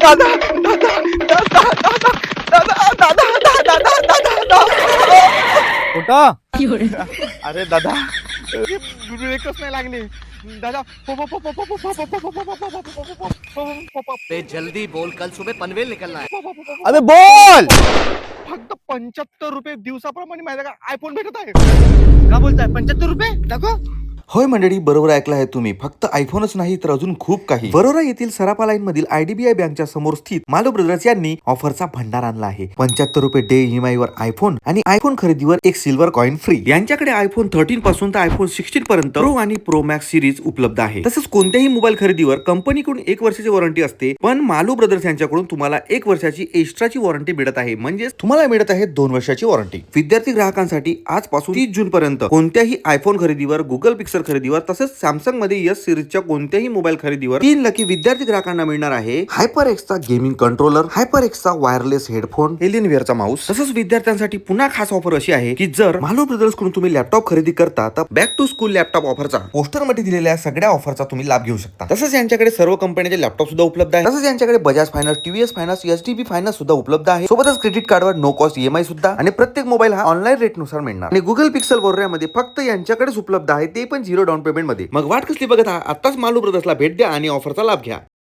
दादा दादा दादा दादा दादा दादा दादा कुठं? अरे दादा ब्रेकच नाही लागले दादा बे जल्दी बोल, कल सुबह पनवेल निकलना है. अबे बोल. फक्त 75 रुपये दिवसाप्रमाणे माझ्या का आयफोन भेटत आहे. का बोलताय 75 रुपये? दाखव. होय मंडळी, बरोबर ऐकलं आहे तुम्ही. फक्त आयफोनच नाही तर अजून खूप काही. वरोरा येथील सराफा लाईन मधील IDBI बँकच्या समोर स्थित मालो ब्रदर्स यांनी ऑफरचा भंडार आणला आहे. 75 रुपये डे EMI वर आयफोन आणि आयफोन खरेदीवर एक सिल्वर कॉइन फ्री. यांच्याकडे आयफोन 13 पासून तर आयफोन 16 पर्यंत प्रो आणि प्रो मॅक्स सिरीज उपलब्ध आहे. तसंच कोणत्याही मोबाईल खरेदीवर कंपनीकडून 1 वर्षाची वॉरंटी असते, पण मालो ब्रदर्स यांच्याकडून तुम्हाला 1 वर्षाची एक्स्ट्राची वॉरंटी मिळत आहे. म्हणजे तुम्हाला मिळत आहे 2 वर्षाची वॉरंटी. विद्यार्थी ग्राहकांसाठी आजपासून 30 जून पर्यंत कोणत्याही आयफोन खरेदीवर, गुगल पिक्सल खरेदीवर, तसेच सॅमसंग मध्ये S सिरीजच्या कोणत्याही मोबाईल खरेदीवर 3 लकी विद्यार्थी ग्राहकांना मिळणार आहे हायपर एक्सचा गेमिंग कंट्रोलर, हायपर एक्सचा वायरलेस हेडफोन, एलियनवेअरचा माऊस. तसंच विद्यार्थ्यांसाठी पुन्हा खास ऑफर अशी आहे की जर मालो ब्रदर्स कडून तुम्ही लॅपटॉप खरेदी करता तर बॅक टू स्कूल लॅपटॉप ऑफरचा, पोस्टर मध्ये दिलेल्या सगळ्या ऑफरचा तुम्ही लाभ घेऊ शकता. तसंच यांच्याकडे सर्व कंपन्यांचे लॅपटॉप सुद्धा उपलब्ध आहे. तसंच यांच्याकडे Bajaj finance, TVS finance, SDB finance सुद्धा उपलब्ध आहे. सोबतच क्रेडिट कार्डवर नो कॉस्ट EMI सुद्धा, आणि प्रत्येक मोबाईल हा ऑनलाईन रेट नुसार मिळणार. आणि गुगल पिक्सल वरोऱ्यामध्ये फक्त यांच्याकडेच उपलब्ध आहे, ते पण 0 डाऊन पेमेंट मध्ये. मग वाट कसली बघत आहात? आताच मालो ब्रदर्सला भेट द्या आणि ऑफरचा लाभ घ्या.